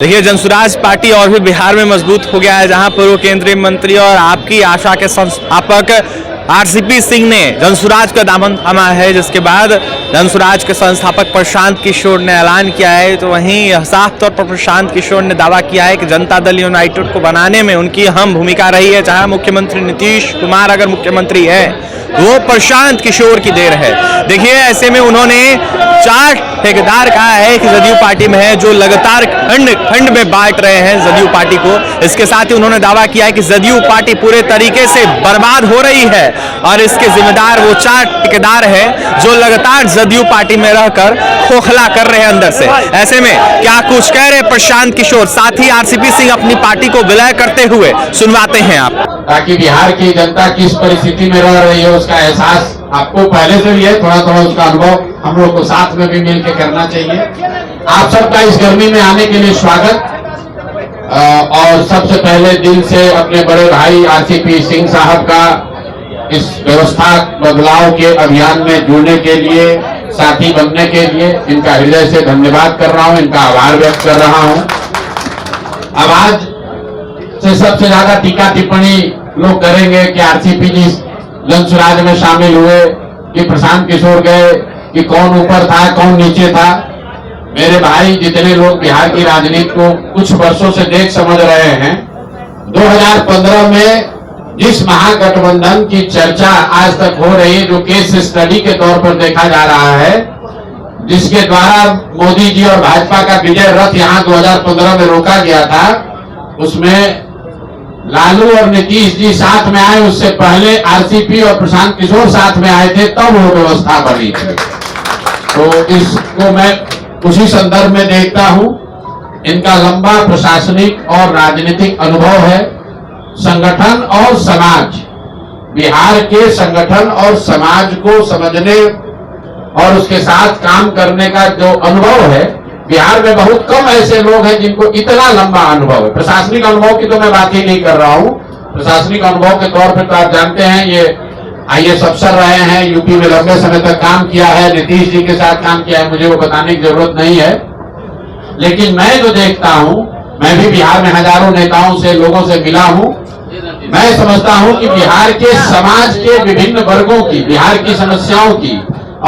देखिए, जनसुराज पार्टी और भी बिहार में मजबूत हो गया है, जहां पूर्व केंद्रीय मंत्री और आपकी आशा के संस्थापक आरसीपी सिंह ने जनसुराज का दामन थामा है, जिसके बाद जनसुराज के संस्थापक प्रशांत किशोर ने ऐलान किया है। तो वहीं साफ तौर पर प्रशांत किशोर ने दावा किया है कि जनता दल यूनाइटेड को बनाने में उनकी अहम भूमिका रही है। जहां मुख्यमंत्री नीतीश कुमार अगर मुख्यमंत्री है वो प्रशांत किशोर की देर है। देखिए, ऐसे में उन्होंने 4 ठेकेदार कहा है कि जदयू पार्टी में है, जो लगातार खंड में बांट रहे हैं जदयू पार्टी को। इसके साथ ही उन्होंने दावा किया है कि जदयू पार्टी पूरे तरीके से बर्बाद हो रही है और इसके जिम्मेदार वो 4 ठेकेदार हैं जो लगातार जदयू पार्टी में रहकर खोखला कर रहे हैं अंदर से। ऐसे में क्या कुछ कह रहे प्रशांत किशोर, साथ ही आरसीपी सिंह अपनी पार्टी को विलय करते हुए, सुनवाते हैं आप। ताकि बिहार की जनता किस परिस्थिति में रह रही है उसका एहसास आपको पहले से भी है, थोड़ा थोड़ा उसका अनुभव हम लोग को साथ में भी मिलकर करना चाहिए। आप सबका इस गर्मी में आने के लिए स्वागत। और सबसे पहले दिल से अपने बड़े भाई आरसीपी सिंह साहब का इस व्यवस्था बदलाव के अभियान में जुड़ने के लिए, साथी बनने के लिए इनका हृदय से धन्यवाद कर रहा हूं, इनका आभार व्यक्त कर रहा हूं। अब आज से सबसे ज्यादा टीका टिप्पणी लोग करेंगे कि आरसीपी जी जनसुराज में शामिल हुए, कि प्रशांत किशोर गए, कि कौन ऊपर था कौन नीचे था। मेरे भाई, जितने लोग बिहार की राजनीति को कुछ वर्षों से देख समझ रहे हैं, 2015 में जिस महागठबंधन की चर्चा आज तक हो रही है, जो केस स्टडी के तौर पर देखा जा रहा है, जिसके द्वारा मोदी जी और भाजपा का विजय रथ यहां 2015 में रोका गया था, उसमें लालू और नीतीश जी साथ में आए। उससे पहले आरसीपी और प्रशांत किशोर साथ में आए थे, तब वो व्यवस्था बनी थी। तो इसको मैं उसी संदर्भ में देखता हूं। इनका लंबा प्रशासनिक और राजनीतिक अनुभव है। संगठन और समाज, बिहार के संगठन और समाज को समझने और उसके साथ काम करने का जो अनुभव है, बिहार में बहुत कम ऐसे लोग हैं जिनको इतना लंबा अनुभव है। प्रशासनिक अनुभव की तो मैं बात ही नहीं कर रहा हूं। प्रशासनिक अनुभव के तौर पर तो आप जानते हैं, ये आईएएस अफसर रहे हैं, यूपी में लंबे समय तक काम किया है, नीतीश जी के साथ काम किया है, मुझे वो बताने की जरूरत नहीं है। लेकिन मैं जो देखता हूं, मैं भी बिहार में हजारों नेताओं से, लोगों से मिला हूं, मैं समझता हूं कि बिहार के समाज के विभिन्न वर्गों की, बिहार की समस्याओं की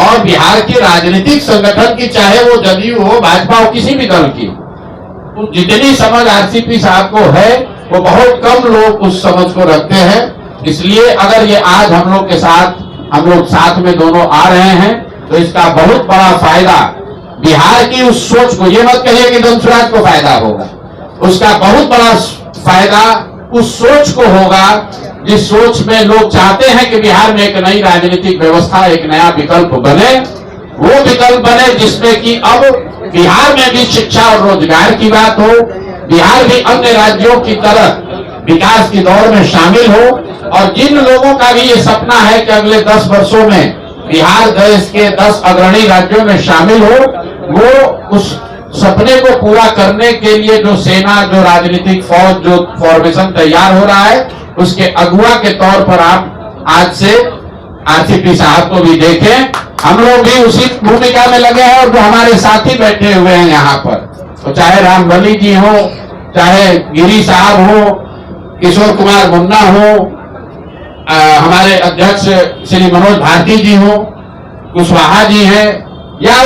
और बिहार के राजनीतिक संगठन की, चाहे वो जदयू हो, भाजपा हो, किसी भी दल की, जितनी समझ आरसीपी साहब को है, वो बहुत कम लोग उस समझ को रखते हैं। इसलिए अगर ये आज हम लोग के साथ, हम लोग साथ में दोनों आ रहे हैं, तो इसका बहुत बड़ा फायदा बिहार की उस सोच को, ये मत कहिए कि जनसुराज को फायदा होगा, उसका बहुत बड़ा फायदा उस सोच को होगा जिस सोच में लोग चाहते हैं कि बिहार में एक नई राजनीतिक व्यवस्था, एक नया विकल्प बने। वो विकल्प बने जिसमें कि अब बिहार में भी शिक्षा और रोजगार की बात हो, बिहार भी अन्य राज्यों की तरह विकास की दौड़ में शामिल हो। और जिन लोगों का भी ये सपना है कि अगले 10 वर्षों में बिहार देश के 10 अग्रणी राज्यों में शामिल हो, वो उस सपने को पूरा करने के लिए जो सेना, जो राजनीतिक फौज, जो फॉर्मेशन तैयार हो रहा है, उसके अगुवा के तौर पर आप आज से आरसीपी साहब को भी देखें। हम लोग भी उसी भूमिका में लगे हैं और जो हमारे साथी बैठे हुए हैं यहाँ पर, तो चाहे रामबली जी हो, चाहे गिरी साहब हो, किशोर कुमार मुन्ना हो, हमारे अध्यक्ष श्री मनोज भारती जी हो, कुशवाहा जी हैं, या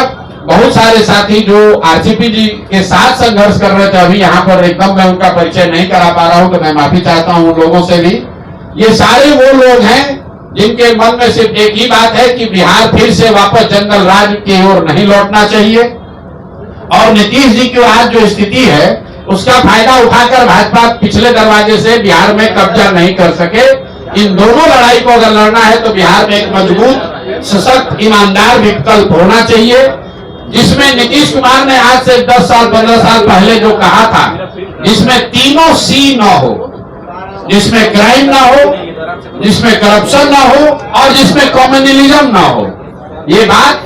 बहुत सारे साथी जो आरसीपी जी के साथ संघर्ष कर रहे थे। अभी यहाँ पर एकदम मैं उनका परिचय नहीं करा पा रहा हूं, तो मैं माफी चाहता हूं उन लोगों से भी। ये सारे वो लोग हैं जिनके मन में सिर्फ एक ही बात है कि बिहार फिर से वापस जंगल राज की ओर नहीं लौटना चाहिए। और नीतीश जी की आज जो स्थिति है, उसका फायदा उठाकर भाजपा पिछले दरवाजे से बिहार में कब्जा नहीं कर सके। इन दोनों लड़ाई को अगर लड़ना है तो बिहार में एक मजबूत, सशक्त, ईमानदार विकल्प होना चाहिए, जिसमें नीतीश कुमार ने आज से 10 साल 15 साल पहले जो कहा था, जिसमें तीनों सी न हो, जिसमें क्राइम ना हो, जिसमें करप्शन ना हो और जिसमें कम्युनलिज्म ना हो। ये बात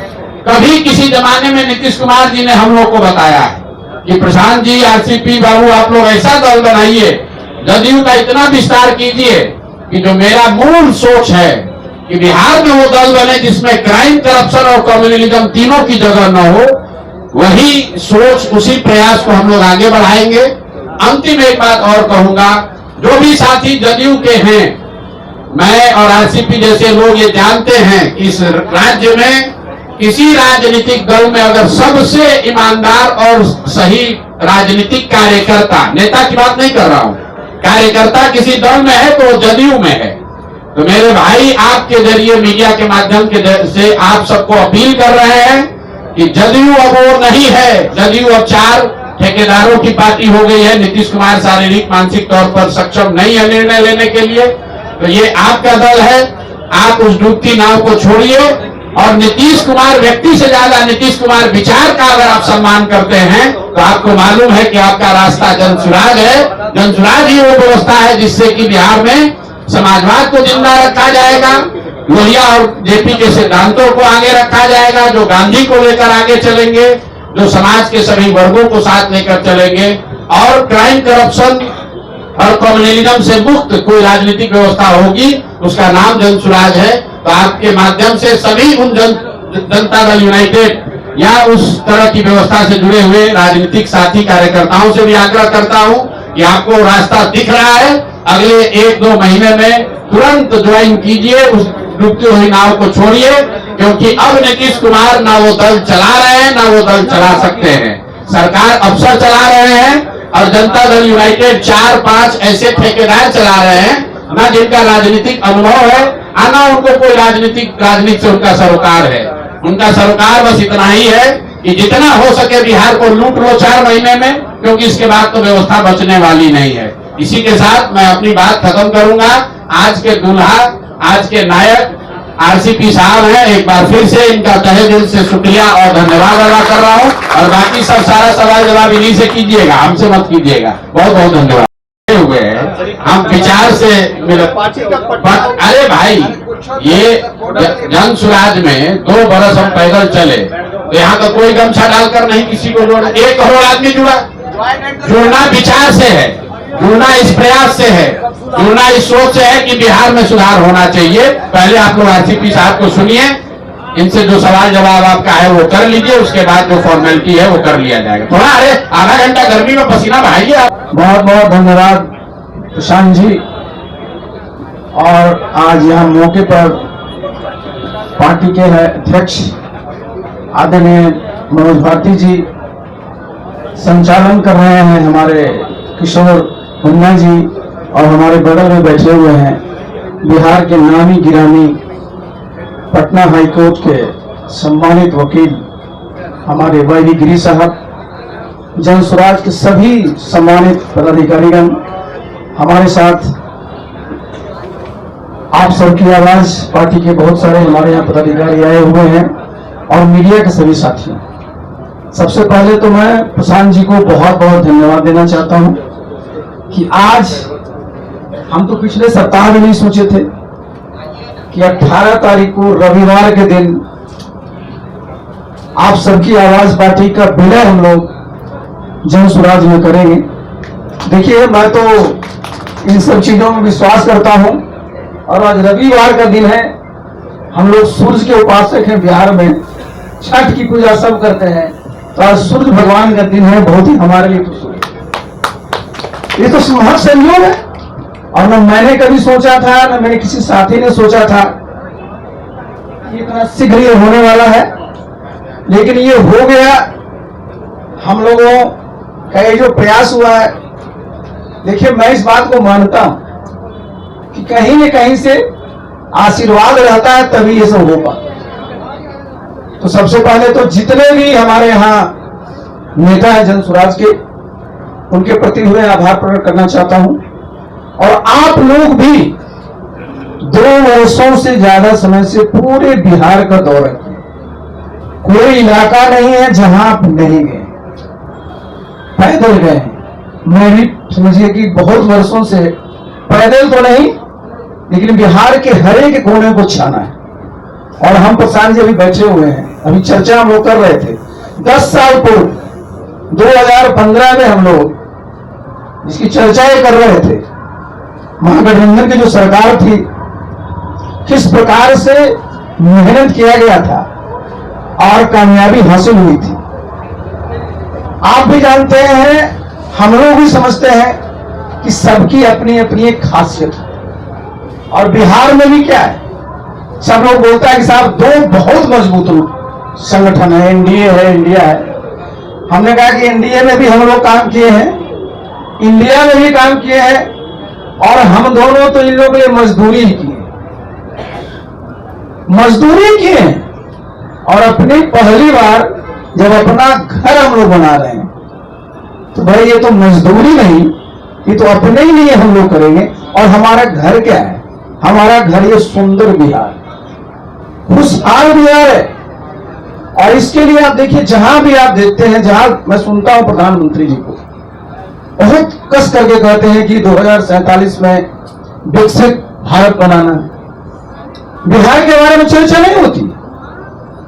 कभी किसी जमाने में नीतीश कुमार जी ने हम लोग को बताया है कि प्रशांत जी, आरसीपी बाबू, आप लोग ऐसा दल बनाइए, जदयू का इतना विस्तार कीजिए कि जो मेरा मूल सोच है कि बिहार में वो दल बने जिसमें क्राइम, करप्शन और कम्युनलिज्म तीनों की जगह न हो। वही सोच, उसी प्रयास को हम लोग आगे बढ़ाएंगे। अंतिम एक बात और कहूंगा, जो भी साथी जदयू के हैं, मैं और आरसीपी जैसे लोग ये जानते हैं कि इस राज्य में किसी राजनीतिक दल में अगर सबसे ईमानदार और सही राजनीतिक कार्यकर्ता, नेता की बात नहीं कर रहा हूं, कार्यकर्ता किसी दल में है तो जदयू में है। तो मेरे भाई, आपके जरिए मीडिया के माध्यम से आप सबको अपील कर रहे हैं कि जदयू अब वो नहीं है। जदयू अब 4 ठेकेदारों की पार्टी हो गई है। नीतीश कुमार शारीरिक मानसिक तौर पर सक्षम नहीं है निर्णय लेने के लिए, तो ये आपका दल है। आप उस डूबती नाव को छोड़िए और नीतीश कुमार व्यक्ति से ज्यादा नीतीश कुमार विचार का अगर आप सम्मान करते हैं तो आपको मालूम है कि आपका रास्ता जनसुराज है। जनसुराज ही वो व्यवस्था है जिससे कि बिहार में समाजवाद को जिंदा रखा जाएगा, लोहिया और जेपी के सिद्धांतों को आगे रखा जाएगा, जो गांधी को लेकर आगे चलेंगे, जो समाज के सभी वर्गों को साथ लेकर चलेंगे, और क्राइम, करप्शन और कम्युनलिज्म से मुक्त कोई राजनीतिक व्यवस्था होगी, उसका नाम जनसुराज है। तो आपके माध्यम से सभी उन जनता दल यूनाइटेड या उस तरह की व्यवस्था से जुड़े हुए राजनीतिक साथी कार्यकर्ताओं से भी आग्रह करता हूं कि आपको रास्ता दिख रहा है, अगले 1-2 महीने में तुरंत ज्वाइन कीजिए, उस डूबती हुई नाव को छोड़िए, क्योंकि अब नीतीश कुमार ना वो दल चला रहे हैं, ना वो दल चला सकते हैं। सरकार अफसर चला रहे हैं और जनता दल यूनाइटेड 4-5 ऐसे ठेकेदार चला रहे हैं, ना जिनका राजनीतिक अनुभव है, ना उनको कोई राजनीति से उनका सरोकार है। उनका सरोकार बस इतना ही है कि जितना हो सके बिहार को लूट लो 4 महीने में, क्योंकि इसके बाद तो व्यवस्था बचने वाली नहीं है। इसी के साथ मैं अपनी बात खत्म करूंगा। आज के दूल्हा, आज के नायक आरसीपी साहब हैं। एक बार फिर से इनका तहे दिल से शुक्रिया और धन्यवाद अदा कर रहा हूं, और बाकी सब सारा सवाल जवाब इन्हीं से कीजिएगा, हमसे मत कीजिएगा। बहुत बहुत धन्यवाद। हुए हम विचार से मिले, अरे भाई, ये जनसुराज में 2 बरस हम पैदल चले, तो यहाँ का कोई गमछा डालकर नहीं किसी को जोड़ा। 1 करोड़ आदमी जुड़ा। जुड़ना विचार से है, जुड़ना इस प्रयास से है, जुड़ना इस सोच से है कि बिहार में सुधार होना चाहिए। पहले आप लोग आरसीपी साहब को सुनिए, इनसे जो सवाल जवाब आपका है वो कर लीजिए, उसके बाद जो फॉर्मेलिटी है वो कर लिया जाएगा। थोड़ा अरे आधा घंटा गर्मी में पसीना बहाइए आप। बहुत बहुत धन्यवाद प्रशांत जी। और आज यहाँ मौके पर पार्टी के अध्यक्ष आदरणीय मनोज भारती जी संचालन कर रहे हैं, हमारे किशोर मुन्ना जी, और हमारे बगल में बैठे हुए हैं बिहार के नामी गिरामी पटना हाईकोर्ट के सम्मानित वकील हमारे वाई गिरी साहब, जनसुराज के सभी सम्मानित पदाधिकारीगण, हमारे साथ आप सबकी आवाज पार्टी के बहुत सारे हमारे यहाँ पदाधिकारी आए हुए हैं, और मीडिया के सभी साथियों। सबसे पहले तो मैं प्रशांत जी को बहुत बहुत धन्यवाद देना चाहता हूं कि आज हम तो पिछले सप्ताह में नहीं सोचे थे कि 18 तारीख को रविवार के दिन आप सबकी आवाज पार्टी का विलय हम लोग जनसुराज में करेंगे। देखिए, मैं तो इन सब चीजों में विश्वास करता हूं, और आज रविवार का दिन है, हम लोग सूर्य के उपासक हैं, बिहार में छठ की पूजा सब करते हैं, तो आज सूर्य भगवान का दिन है, बहुत ही हमारे लिए तो ये तो महत्व संयोग है। और न मैंने कभी सोचा था, न मेरे किसी साथी ने सोचा था कि इतना शीघ्र ये होने वाला है, लेकिन ये हो गया। हम लोगों का ये जो प्रयास हुआ है, देखिए, मैं इस बात को मानता हूं कि कहीं न कहीं से आशीर्वाद रहता है, तभी ये सब हो पाता। तो सबसे पहले तो जितने भी हमारे यहाँ नेता हैं जनसुराज के, उनके प्रति हुए आभार प्रकट करना चाहता हूं। और आप लोग भी 2 वर्षों से ज्यादा समय से पूरे बिहार का दौरा किया, कोई इलाका नहीं है जहां आप नहीं गए, पैदल गए। मैं भी समझिए कि बहुत वर्षों से पैदल तो नहीं, लेकिन बिहार के हर एक कोने को छाना है। और हम प्रशांत जी अभी बैठे हुए हैं, अभी चर्चा हम लोग कर रहे थे 10 साल पूर्व 2015 में हम लोग इसकी चर्चाएं कर रहे थे। महागठबंधन की जो सरकार थी, किस प्रकार से मेहनत किया गया था और कामयाबी हासिल हुई थी। आप भी जानते हैं, हम लोग भी समझते हैं कि सबकी अपनी अपनी एक खासियत है। और बिहार में भी क्या है, सब लोग बोलता है कि साहब दो बहुत मजबूत संगठन है, एनडीए है, इंडिया है। हमने कहा कि एनडीए में भी हम लोग काम किए हैं, इंडिया में भी काम किए हैं, और हम दोनों तो इन लोगों के लिए मजदूरी ही किए, मजदूरी किए हैं। और अपनी पहली बार जब अपना घर हम लोग बना रहे हैं तो भाई ये तो मजदूरी नहीं, ये तो अपने ही लिए हम लोग करेंगे। और हमारा घर क्या है, हमारा घर ये सुंदर बिहार, खुशहाल बिहार है। और इसके लिए आप देखिए, जहां भी आप देखते हैं, जहां मैं सुनता हूं प्रधानमंत्री जी को बहुत कस करके कहते हैं कि 2047 में विकसित भारत बनाना है। बिहार के बारे में चर्चा नहीं होती।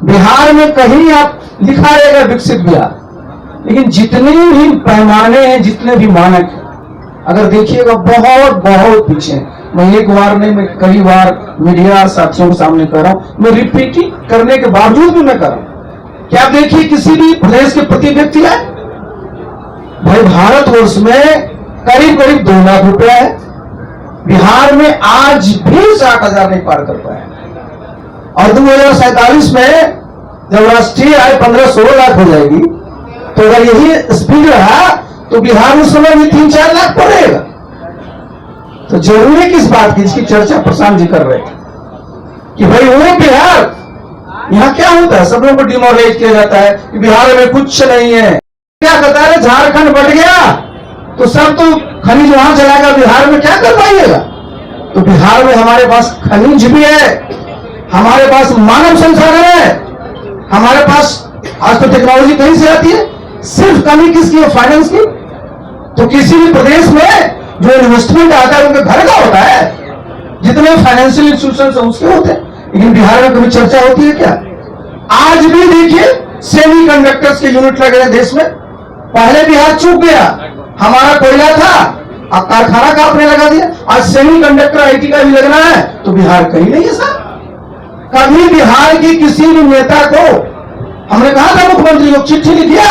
बिहार में कहीं आप लिखा रहेगा विकसित बिहार, लेकिन जितने भी पैमाने हैं, जितने भी मानक हैं, अगर देखिएगा बहुत बहुत पीछे हैं। मैं एक बार नहीं, मैं कई बार मीडिया साथियों के सामने कर रहा हूं, मैं रिपीटिंग करने के बावजूद भी मैं कर रहा हूं। क्या आप देखिए, किसी भी प्रदेश के प्रति व्यक्ति है भाई, भारतवर्ष में करीब करीब 2 लाख रुपया है। बिहार में आज भी 60,000 नहीं पार कर पाए। और 2047 में जब राष्ट्रीय आय 15-16 लाख हो जाएगी, तो अगर यही स्पीड रहा तो बिहार उस समय भी 3-4 लाख पड़ेगा। तो जरूरी किस बात की, इसकी चर्चा प्रशांत जी कर रहे थे कि भाई वो बिहार, यहां क्या होता है, सब लोगों को डिमोरलाइज किया जाता है कि बिहार में कुछ नहीं है। क्या कहता है, झारखंड बढ़ गया तो सब तो खनिज वहां चलाएगा, बिहार में क्या कर पाइएगा। तो बिहार में हमारे पास खनिज भी है, हमारे पास मानव संसाधन है, हमारे पास आज तो टेक्नोलॉजी कहीं से आती है। सिर्फ कमी किसकी है, फाइनेंस की। तो किसी भी प्रदेश में जो इन्वेस्टमेंट आता है उनके घर का होता है, जितने फाइनेंशियल इंस्टीट्यूशन है उसके होते हैं। लेकिन बिहार में कभी चर्चा होती है क्या? आज भी देखिए सेमी कंडक्टर्स के यूनिट लगे हैं देश में। पहले बिहार चूक गया, हमारा कोयला था, अब कारखाना का आपने लगा दिया। आज सेमी कंडक्टर आईटी का भी लगना है, तो बिहार कहीं नहीं है साहब। कभी बिहार की किसी भी नेता को हमने कहा था, मुख्यमंत्री को चिट्ठी लिखिया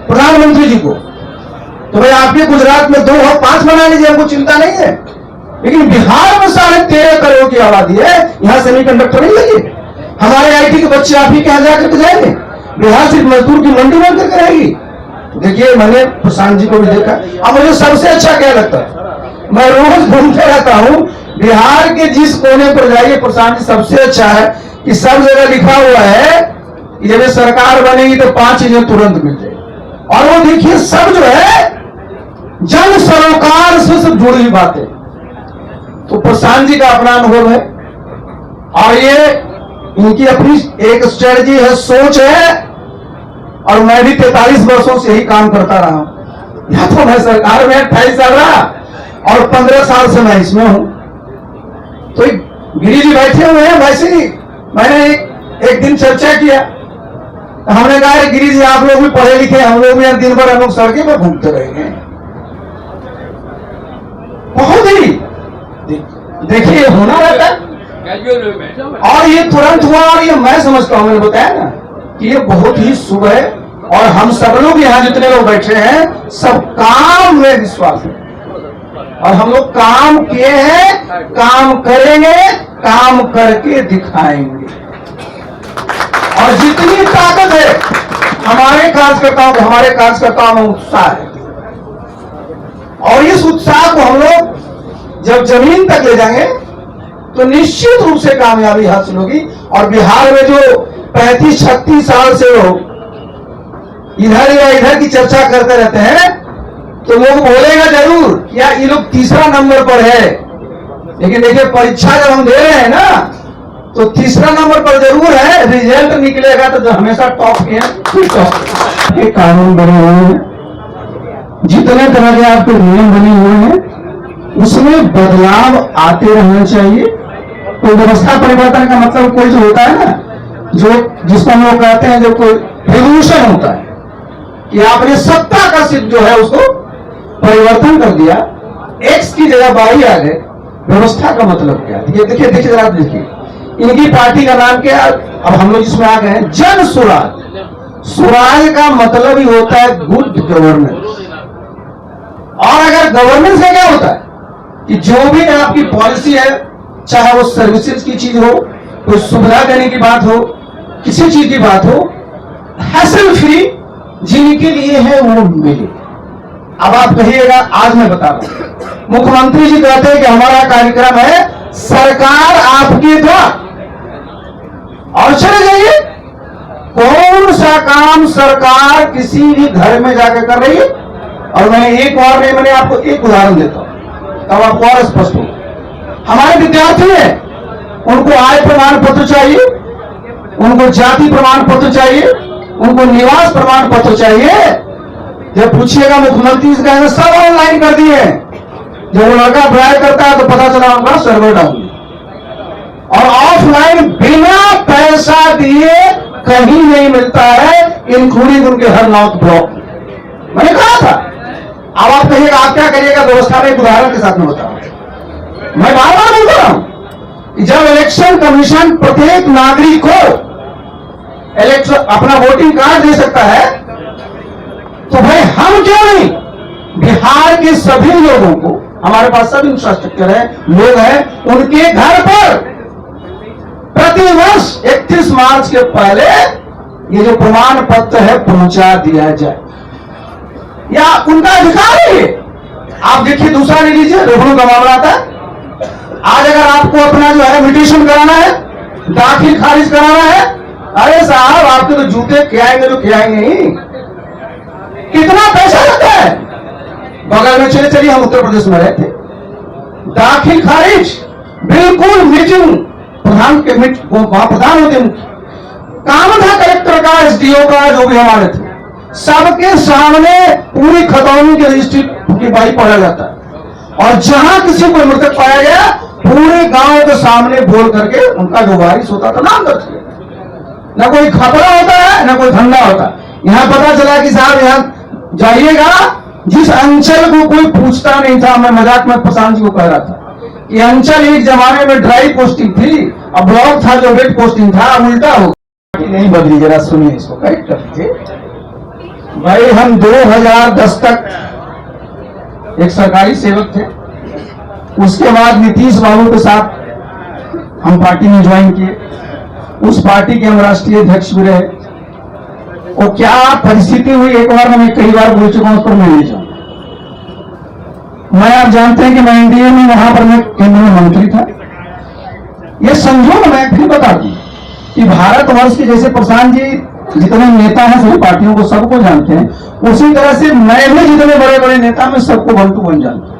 प्रधानमंत्री जी को, तो भाई आपके गुजरात में 2 और 5 बना लीजिए, हमको चिंता नहीं है। लेकिन बिहार में 13.5 करोड़ की आबादी है, यहां सेमी कंडक्टर नहीं लगी। हमारे आईटी के बच्चे आप ही के यहां जाकर के जाएंगे, बिहार सिर्फ मजदूर की मंडी बन करके रहेगी। देखिए, मैंने प्रशांत जी को भी देखा। अब मुझे सबसे अच्छा क्या लगता है, मैं रोज घूमते रहता हूं, बिहार के जिस कोने पर जाइए, प्रशांत जी सबसे अच्छा है कि सब जगह लिखा हुआ है कि जब सरकार बनेगी तो 5 चीजें तुरंत मिल जाएगी। और वो देखिए, सब जो है जन सरोकार से सब जुड़ी हुई बातें। तो प्रशांत जी का अपना अनुभव है, और ये इनकी अपनी एक स्ट्रेटजी है, सोच है। और मैं भी 43 वर्षों से यही काम करता रहा हूं। या तो मैं सरकार में 28 साल रहा, और 15 साल से मैं इसमें हूं। तो गिरी जी बैठे हुए हैं, वैसे ही मैंने एक दिन चर्चा किया, हमने कहा गिरी जी आप लोग भी पढ़े लिखे, हम लोग भी दिन भर हम लोग सड़कें पर घूमते रहेंगे। बहुत ही देखिए होना रहता है, और ये तुरंत हुआ। और ये मैं समझता हूं, मैंने बताया ना कि ये बहुत ही शुभ है। और हम सब लोग यहाँ जितने लोग बैठे हैं, सब काम में विश्वास है, और हम लोग काम किए हैं, काम करेंगे, काम करके दिखाएंगे। और जितनी ताकत है हमारे कार्यकर्ताओं में उत्साह है, और इस उत्साह को हम लोग जब जमीन तक ले जाएंगे तो निश्चित रूप से कामयाबी हासिल होगी। और बिहार में जो 35-36 साल से लोग इधर या इधर की चर्चा करते रहते हैं, तो लोग बोलेगा जरूर क्या ये लोग तीसरा नंबर पर है। लेकिन देखिए, परीक्षा जब हम दे रहे हैं ना, तो तीसरा नंबर पर जरूर है, रिजल्ट निकलेगा तो जो हमेशा टॉप के हैं। ये कानून बने हुए हैं, जितने तरह के आपके नियम बने हुए हैं, उसमें बदलाव आते रहना चाहिए। तो व्यवस्था परिवर्तन का मतलब कोई जो होता है ना, जो जिसको हम लोग कहते हैं, जो कोई रिवॉल्यूशन होता है कि आपने सत्ता का सिद्ध जो है उसको परिवर्तन कर दिया, एक्स की जगह वाई आ गए। व्यवस्था का मतलब क्या है? देखिए जरा देखिए, इनकी पार्टी का नाम क्या? अब हम लोग जिसमें आ गए हैं, जन सुराज। स्वराज का मतलब ही होता है गुड गवर्नेंस। और अगर गवर्नेंस का क्या होता है कि जो भी आपकी पॉलिसी है, चाहे वो सर्विसेज की चीज हो, कोई सुविधा देने की बात हो, किसी चीज की बात हो, हैसल फ्री जिनके लिए है वो मिले। अब आप कहिएगा, आज मैं बता रहा हूं, मुख्यमंत्री जी कहते हैं कि हमारा कार्यक्रम है सरकार आपके द्वार, और चले जाइए, कौन सा काम सरकार किसी भी घर में जाकर कर रही है। और मैं एक और नहीं, मैंने आपको एक उदाहरण देता हूं, तब आपको और स्पष्ट हो। हमारे विद्यार्थी हैं, उनको आय प्रमाण पत्र चाहिए, उनको जाति प्रमाण पत्र चाहिए, उनको निवास प्रमाण पत्र चाहिए। जब पूछिएगा मुख्यमंत्री से कहेंगे सब ऑनलाइन कर दिए। जब वो लड़का अप्लाई करता है तो पता चला उनका सर्वर डाउन, और ऑफलाइन बिना पैसा दिए कहीं नहीं मिलता है, इंक्लूडिंग उनके हर नॉर्थ ब्लॉक। मैंने कहा था। अब आप कहिएगा आप क्या करिएगा व्यवस्था में, एक उदाहरण के साथ में बताऊं। मैं बार बार बोल रहा हूं कि जब इलेक्शन कमीशन प्रत्येक नागरिक को इलेक्शन अपना वोटिंग कार्ड दे सकता है, तो भाई हम क्यों नहीं बिहार के सभी लोगों को, हमारे पास सब इंफ्रास्ट्रक्चर है, लोग हैं, उनके घर पर प्रतिवर्ष 31 मार्च के पहले ये जो प्रमाण पत्र है पहुंचा दिया जाए, या उनका अधिकार है। आप देखिए, दूसरा ले लीजिए, रेवन्यू का मामला आता है। आज अगर आपको अपना जो है म्यूटेशन कराना है, दाखिल खारिज कराना है, अरे साहब आपके तो जूते खिलाएंगे तो खिलाएंगे ही, कितना पैसा लगता है। बगल में चले चलिए, हम उत्तर प्रदेश में रहते, दाखिल खारिज बिल्कुल मीटिंग प्रधान के वहां प्रधान होते, काम था कलेक्टर का, एसडीओ का, जो भी हमारे थे, सबके सामने पूरी खतौनी के रजिस्ट्री की बाई पढ़ा जाता है, और जहां किसी को मृतक पाया गया पूरे गांव के सामने बोल करके उनका जो वारिस होता था नाम दर्ज किया। न कोई खतरा होता है न कोई धंधा होता है। यहां पता चला कि साहब यहां जाइएगा, जिस अंचल को कोई पूछता नहीं था, मैं मजाक में प्रशांत जी को कह रहा था कि अंचल एक जमाने में ड्राई पोस्टिंग थी, अब ब्लॉक था जो वेट पोस्टिंग था, उल्टा हो नहीं बदली। जरा सुनिए, इसको करेक्ट कर दीजिए भाई। हम 2010 तक एक सरकारी सेवक थे, उसके बाद नीतीश बाबू के साथ हम पार्टी में ज्वाइन किए, उस पार्टी के हम राष्ट्रीय अध्यक्ष भी रहे। और क्या परिस्थिति हुई, एक बार मैं कई बार बोल चुका हूं, उस पर मैं नहीं जाऊंगा। मैं, आप जानते हैं कि मैं एनडीए में, वहां पर मैं केंद्रीय मंत्री था। यह संजोग मैं फिर बता दूं कि भारतवर्ष के जैसे प्रशांत जी जितने नेता हैं सभी पार्टियों को सबको जानते हैं, उसी तरह से मैं भी जितने बड़े बड़े नेता मैं सबको 1 to 1 जानता हूं।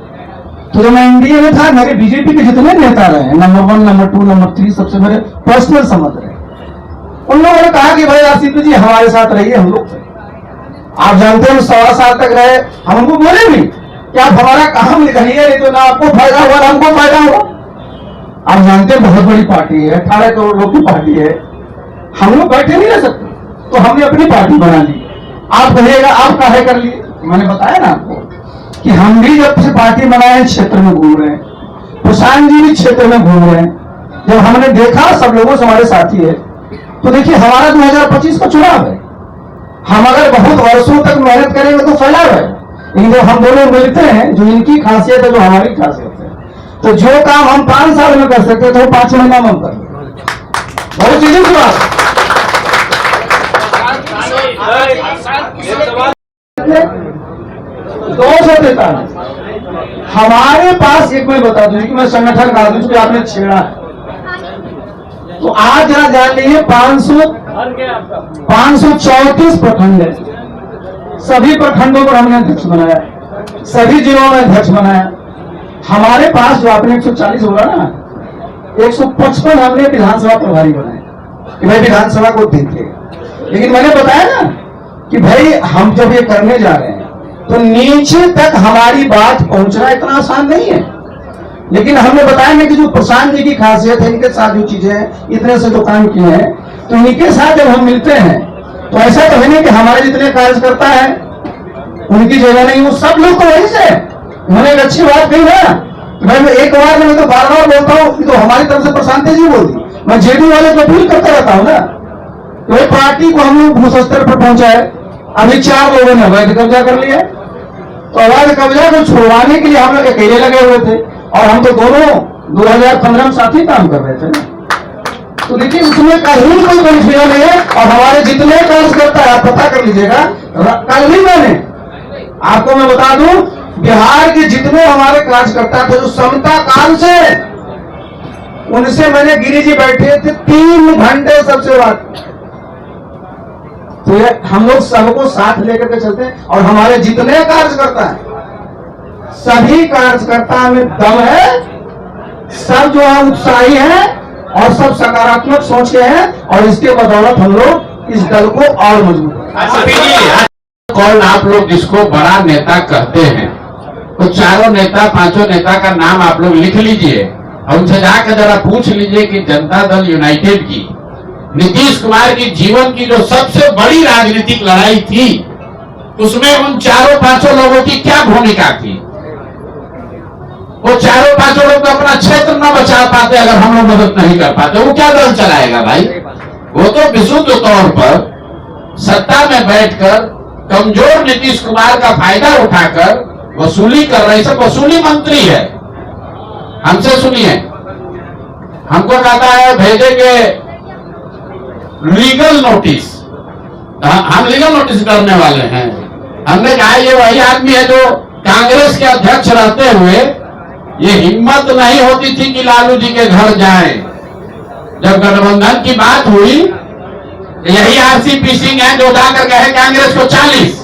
तो जब मैं एनडीए में था, मेरे बीजेपी के जितने नेता रहे, नंबर 1, नंबर 2, नंबर 3, सबसे मेरे पर्सनल समझ रहे, उन लोगों ने कहा कि भाई आसिफ जी हमारे साथ रहिए। हम लोग आप जानते हैं 1.25 साल तक रहे, हम उनको बोले भी कि आप हमारा काम निकालिए, नहीं तो ना आपको फायदा हुआ ना हमको फायदा हुआ। आप जानते हैं बहुत बड़ी पार्टी है, 18 करोड़ लोग की पार्टी है, हम लोग बैठे नहीं रह सकते, तो हमने अपनी पार्टी बना ली। आप कहिएगा आप काहे कर लिए, मैंने बताया ना आपको कि हम भी जब से पार्टी बनाए क्षेत्र में घूम रहे हैं, प्रशांत जी भी क्षेत्र में घूम रहे हैं। जब हमने देखा सब लोगों से हमारे साथी है, तो देखिए हमारा 2025 का चुनाव है, हम अगर बहुत वर्षों तक मेहनत करेंगे तो फैलाव है। लेकिन जब हम दोनों मिलते हैं, जो इनकी खासियत है जो हमारी खासियत है, तो जो काम हम 5 साल में कर सकते थे वो 5 महीना में हम कर लेते। बहुत सीधी सी बात। 243 हमारे पास, एक मैं बता दूं कि मैं संगठन का आदमी, जो आपने छेड़ा है, तो आज जरा जान लीजिए 534 प्रखंड है, सभी प्रखंडों पर हमने अध्यक्ष बनाया, सभी जिलों में अध्यक्ष बनाया। हमारे पास जो आपने 140 बोला ना, 155 हमने विधानसभा प्रभारी बनाए कि भाई विधानसभा को देखे। लेकिन मैंने बताया ना कि भाई हम जब ये करने जा रहे हैं तो नीचे तक हमारी बात पहुंचना इतना आसान नहीं है। लेकिन हमने बताया ना कि जो प्रशांत जी की खासियत है, इनके साथ जो चीजें इतने से जो काम किए हैं, तो इनके साथ जब हम मिलते हैं तो ऐसा तो है नहीं कि हमारे जितने कार्यकर्ता है उनकी जगह नहीं, वो सब लोग तो वहीं से। मैंने एक अच्छी बात कही ना, भाई मैं एक बार मैं तो बार बार बोलता हूँ, तो हमारी तरफ से प्रशांत जी बोलती, मैं जेडी वाले को अपील करता रहता हूँ ना तो पार्टी को हम लोग भूस स्तर पर पहुंचाए। अभी 4 लोगों ने अवैध कब्जा कर लिया, तो अवैध कब्जा को छुड़वाने के लिए हम लोग अकेले लगे हुए थे, और हम तो दोनों 2015 में साथ ही काम कर रहे थे ना। तो देखिए उसमें कहीं कोई कन्फ्यूजन नहीं है। और हमारे जितने कार्यकर्ता है, आप पता कर लीजिएगा, कल भी मैंने आपको मैं बता दूं, बिहार के जितने हमारे कार्यकर्ता थे जो समता काल से, उनसे मैंने गिरी जी बैठे थे 3 घंटे सबसे बात। तो ये हम लोग सबको साथ लेकर के चलते हैं, और हमारे जितने कार्यकर्ता हैं, सभी कार्यकर्ता में दम है, सब जो है उत्साही है, और सब सकारात्मक सोच के हैं, और इसके बदौलत हम लोग इस दल को और मजबूत। कौन आप लोग जिसको बड़ा नेता कहते हैं, तो चारों नेता 5 नेता का नाम आप लोग लिख लीजिए, और उनसे जाकर जरा पूछ लीजिए कि जनता दल यूनाइटेड की, नीतीश कुमार की जीवन की जो सबसे बड़ी राजनीतिक लड़ाई थी, उसमें उन 4-5 लोगों की क्या भूमिका थी। वो 4-5 लोग तो अपना क्षेत्र न बचा पाते अगर हम लोग मदद नहीं कर पाते, वो क्या दल चलाएगा भाई। वो तो विशुद्ध तौर पर सत्ता में बैठकर कमजोर नीतीश कुमार का फायदा उठाकर वसूली कर रहे, सब वसूली मंत्री है। हमसे सुनिए, हमको कहता है भेजेंगे लीगल नोटिस, हम लीगल नोटिस करने वाले हैं। हमने कहा ये वही आदमी है जो कांग्रेस के अध्यक्ष रहते हुए ये हिम्मत नहीं होती थी कि लालू जी के घर जाएं। जब गठबंधन की बात हुई, यही आरसीपी सिंह है जो जाकर कहे कांग्रेस को 40,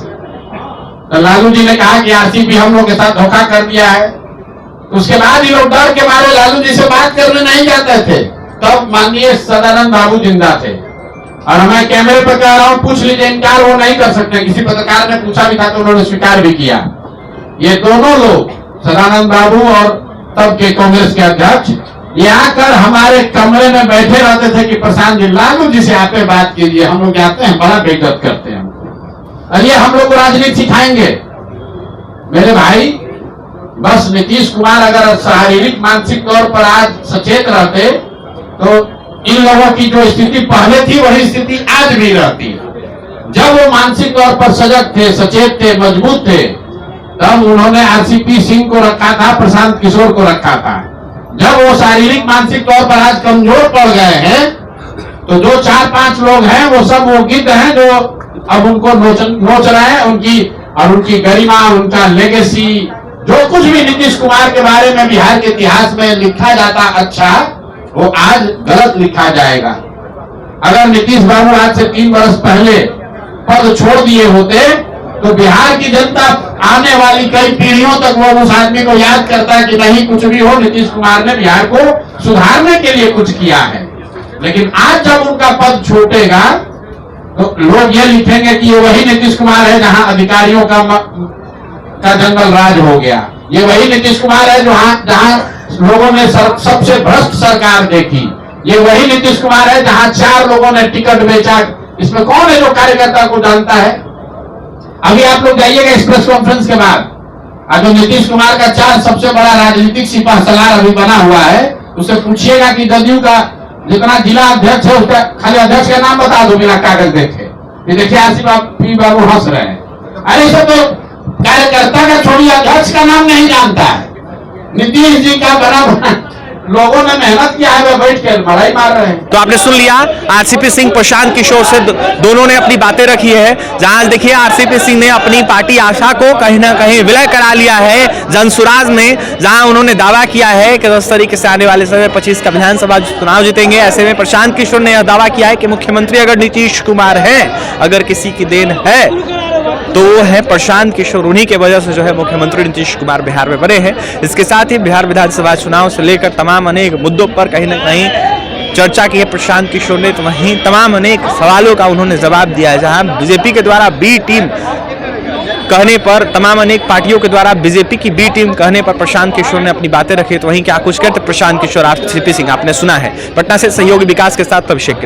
तो लालू जी ने कहा कि आरसीपी हम लोग के साथ धोखा कर दिया है। उसके बाद ये लोग डर के मारे लालू जी से बात करने नहीं जाते थे। तब माननीय सदानंद बाबू जिंदा थे, और मैं कैमरे पर कह रहा हूं, पूछ लीजिए, इनकार वो नहीं कर सकते। किसी पत्रकार ने पूछा भी था तो उन्होंने स्वीकार भी किया। ये दोनों लोग, सदानंद बाबू और तब के कांग्रेस के अध्यक्ष, ये आकर हमारे कमरे में बैठे रहते थे कि प्रशांत जी, लालू जी से आप बात कीजिए, हम लोग जाते हैं, बड़ा बेइज्जत करते हैं, और ये हम लोग को राजनीति सिखाएंगे। मेरे भाई, बस नीतीश कुमार अगर शारीरिक मानसिक तौर पर आज सचेत रहते, तो इन लोगों की जो स्थिति पहले थी वही स्थिति आज भी रहती है। जब वो मानसिक तौर पर सजग थे, सचेत थे, मजबूत थे, तब उन्होंने आरसीपी सिंह को रखा था, प्रशांत किशोर को रखा था। जब वो शारीरिक मानसिक तौर पर आज कमजोर पड़ गए हैं, तो जो 4-5 लोग हैं वो सब वो गिद्ध हैं जो अब उनको नोच रहे हैं। उनकी गरिमा, उनका लेगेसी, जो कुछ भी नीतीश कुमार के बारे में बिहार के इतिहास में लिखा जाता अच्छा, वो आज गलत लिखा जाएगा। अगर नीतीश बाबू आज से 3 वर्ष पहले पद छोड़ दिए होते, तो बिहार की जनता आने वाली कई पीढ़ियों तक वो उस आदमी को याद करता है कि नहीं, कुछ भी हो, नीतीश कुमार ने बिहार को सुधारने के लिए कुछ किया है। लेकिन आज जब उनका पद छूटेगा, तो लोग ये लिखेंगे कि ये वही नीतीश कुमार है जहां अधिकारियों का जंगल राज हो गया। ये वही नीतीश कुमार है जहां लोगों ने सबसे भ्रष्ट सरकार देखी। ये वही नीतीश कुमार है जहां 4 लोगों ने टिकट बेचा। इसमें कौन है जो कार्यकर्ता को जानता है? अभी आप लोग जाइएगा इस प्रेस कॉन्फ्रेंस के बाद, जो नीतीश कुमार का 4 सबसे बड़ा राजनीतिक सिपह सलार अभी बना हुआ है, उससे पूछिएगा कि जदयू का जितना जिला अध्यक्ष है उसका खाली अध्यक्ष का नाम बता दो बिना कागज देखे। ये देखिए आरसीपी बाबू हंस रहे हैं। अरे सब तो कार्यकर्ता का छोड़िए, अध्यक्ष का नाम नहीं जानता है। नीतीश जी का बना लोगों ने मेहनत किया है, वे बैठ कर लड़ाई मार रहे हैं। तो आपने सुन लिया, आरसीपी सिंह प्रशांत किशोर से दोनों ने अपनी बातें रखी है। जहां देखिए आरसीपी सिंह ने अपनी पार्टी आशा को कहीं ना कहीं विलय करा लिया है जनसुराज में, जहां उन्होंने दावा किया है कि 10 तरीके से आने वाले समय 25 का विधानसभा चुनाव जीतेंगे। ऐसे में प्रशांत किशोर ने यह दावा किया है कि मुख्यमंत्री अगर नीतीश कुमार है, अगर किसी की देन है तो वो है प्रशांत किशोर। उन्हीं के वजह से जो है मुख्यमंत्री नीतीश कुमार बिहार में बने हैं। इसके साथ ही बिहार विधानसभा चुनाव से लेकर तमाम अनेक मुद्दों पर कहीं ना कहीं चर्चा की है प्रशांत किशोर ने, तो वहीं तमाम अनेक सवालों का उन्होंने जवाब दिया है। जहां बीजेपी के द्वारा बी टीम कहने पर, तमाम अनेक पार्टियों के द्वारा बीजेपी की बी टीम कहने पर प्रशांत किशोर ने अपनी बातें रखी। तो वहीं क्या कुछ कहते प्रशांत किशोर, आरसीपी सिंह आपने सुना है। पटना से सहयोगी विकास के साथ अभिषेक।